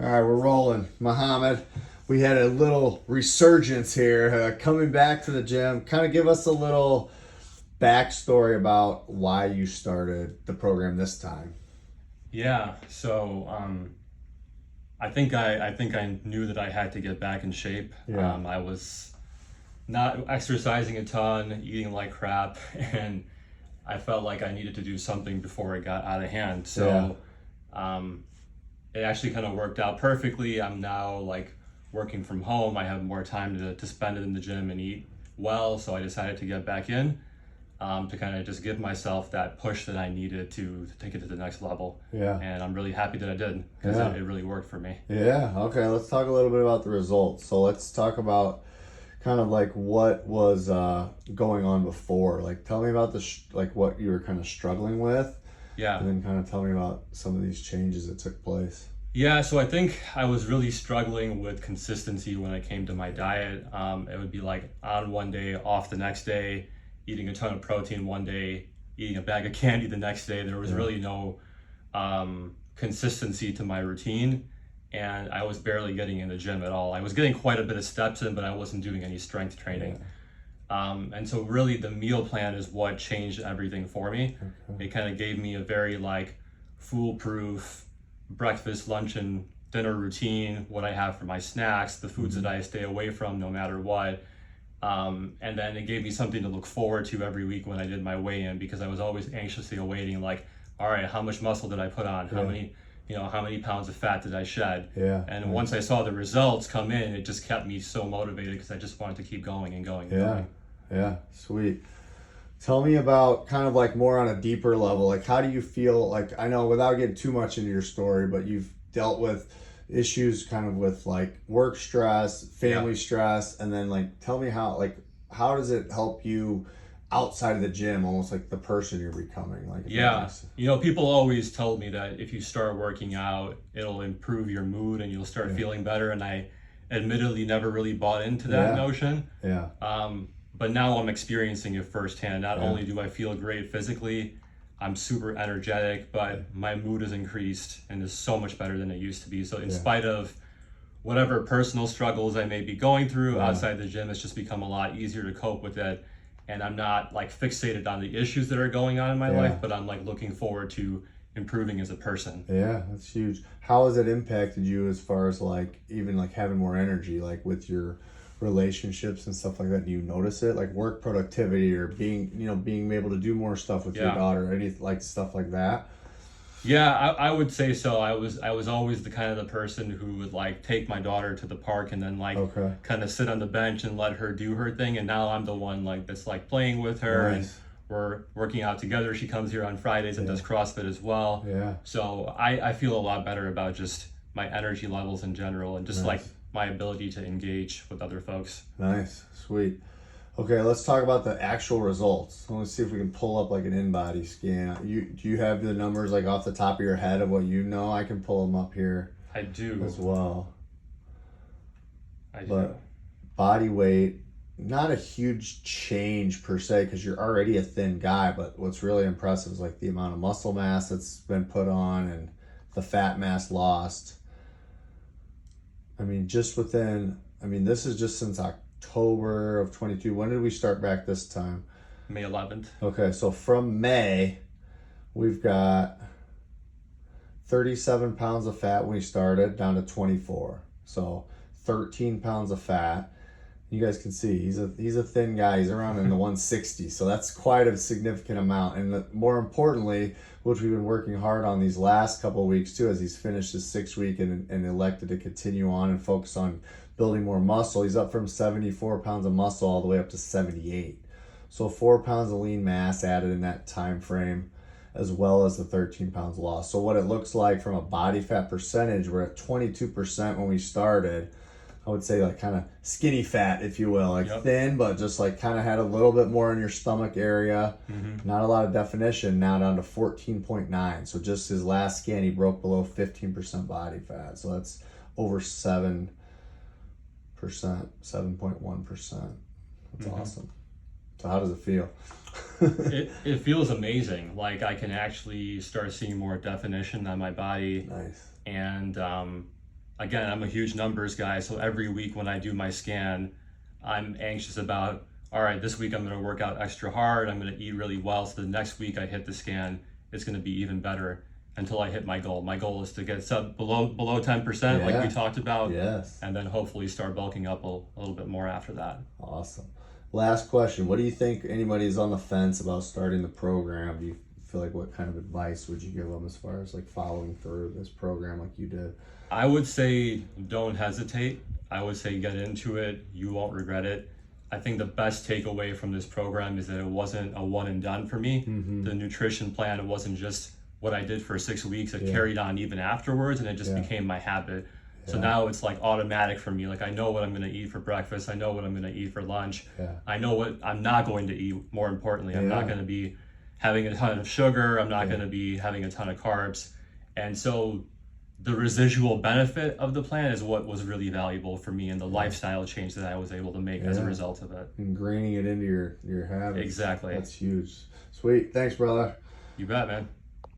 All right, we're rolling. Muhammed, we had a little resurgence here, coming back to the gym. Kind of give us a little backstory about why you started the program this time. Yeah, so I think I knew that I had to get back in shape. Yeah. I was not exercising a ton, eating like crap, and I felt like I needed to do something before it got out of hand. Yeah. Um, it actually kind of worked out perfectly. I'm now like working from home. I have more time to spend it in the gym and eat well, so I decided to get back in to kind of just give myself that push that I needed to take it to the next level. Yeah. And I'm really happy that I did because Yeah. it really worked for me. Yeah. Okay, let's talk a little bit about the results. So let's talk about kind of like what was going on before. Like, tell me about like what you were kind of struggling with, Yeah. and then kind of tell me about some of these changes that took place. Yeah, so I think I was really struggling with consistency when it came to my diet. It would be like on one day, off the next day, eating a ton of protein one day, eating a bag of candy the next day. There was really no consistency to my routine, and I was barely getting in the gym at all. I was getting quite a bit of steps in, but I wasn't doing any strength training. And so really the meal plan is what changed everything for me. Okay. It kind of gave me a very like foolproof breakfast, lunch, and dinner routine, what I have for my snacks, the foods that I stay away from no matter what. And then it gave me something to look forward to every week when I did my weigh-in, because I was always anxiously awaiting, like, all right, how much muscle did I put on? How many pounds of fat did I shed? Yeah. And once I saw the results come in, it just kept me so motivated because I just wanted to keep going and going and Yeah. going. Yeah. Sweet. Tell me about kind of like more on a deeper level. Like, how do you feel? Like, I know without getting too much into your story, but you've dealt with issues kind of with like work stress, family stress, and then like, tell me how does it help you outside of the gym, almost like the person you're becoming? Like, if that Yeah, makes- people always told me that if you start working out, it'll improve your mood and you'll start feeling better. And I admittedly never really bought into that notion. Yeah. But now I'm experiencing it firsthand. Not only do I feel great physically, I'm super energetic, but my mood has increased and is so much better than it used to be. So in spite of whatever personal struggles I may be going through outside the gym, it's just become a lot easier to cope with it. And I'm not like fixated on the issues that are going on in my life, but I'm like looking forward to improving as a person. Yeah, that's huge. How has it impacted you as far as like even like having more energy, like with your relationships and stuff like that? Do you notice it, like work productivity or being able to do more stuff with your daughter, any like stuff like that? Yeah, I would say so. I was always the kind of the person who would like take my daughter to the park and then like kind of sit on the bench and let her do her thing. And now I'm the one like that's like playing with her and we're working out together. She comes here on Fridays and does CrossFit as well. Yeah. So I feel a lot better about just my energy levels in general and just like my ability to engage with other folks. Nice. Sweet. Okay, let's talk about the actual results. Let's see if we can pull up like an in-body scan. Do you have the numbers like off the top of your head of what you know? I can pull them up here I do. as well. I do. But body weight, not a huge change per se because you're already a thin guy, but what's really impressive is like the amount of muscle mass that's been put on and the fat mass lost. I mean, this is just since October of 22. When did we start back this time? May 11th. Okay, so from May, we've got 37 pounds of fat when we started, down to 24. So 13 pounds of fat. You guys can see he's a thin guy. He's around in the 160. So that's quite a significant amount. And more importantly, which we've been working hard on these last couple of weeks too, as he's finished his 6 week and elected to continue on and focus on building more muscle. He's up from 74 pounds of muscle all the way up to 78. So 4 pounds of lean mass added in that time frame, as well as the 13 pounds lost. So what it looks like from a body fat percentage, we're at 22% when we started. I would say like kind of skinny fat, if you will, like thin, but just like kind of had a little bit more in your stomach area. Not a lot of definition, now down to 14.9. So just his last scan, he broke below 15% body fat. So that's over 7%, 7.1%. That's awesome. So how does it feel? It feels amazing. Like I can actually start seeing more definition on my body. Nice. And again, I'm a huge numbers guy. So every week when I do my scan, I'm anxious about, all right, this week I'm going to work out extra hard. I'm going to eat really well. So the next week I hit the scan, it's going to be even better until I hit my goal. My goal is to get below 10%, like we talked about. Yes. And then hopefully start bulking up a little bit more after that. Awesome. Last question. What do you think anybody's on the fence about starting the program? Do you feel like what kind of advice would you give them as far as like following through this program like you did? I would say don't hesitate. I would say get into it. You won't regret it. I think the best takeaway from this program is that it wasn't a one and done for me. The nutrition plan, it wasn't just what I did for 6 weeks. It carried on even afterwards, and it just became my habit. So now it's like automatic for me. Like I know what I'm going to eat for breakfast. I know what I'm going to eat for lunch. I know what I'm not going to eat. More importantly, I'm not going to be having a ton of sugar. I'm not going to be having a ton of carbs. And so the residual benefit of the plan is what was really valuable for me, and the lifestyle change that I was able to make as a result of it. Ingraining it into your habits. Exactly. That's huge. Sweet. Thanks, brother. You bet, man.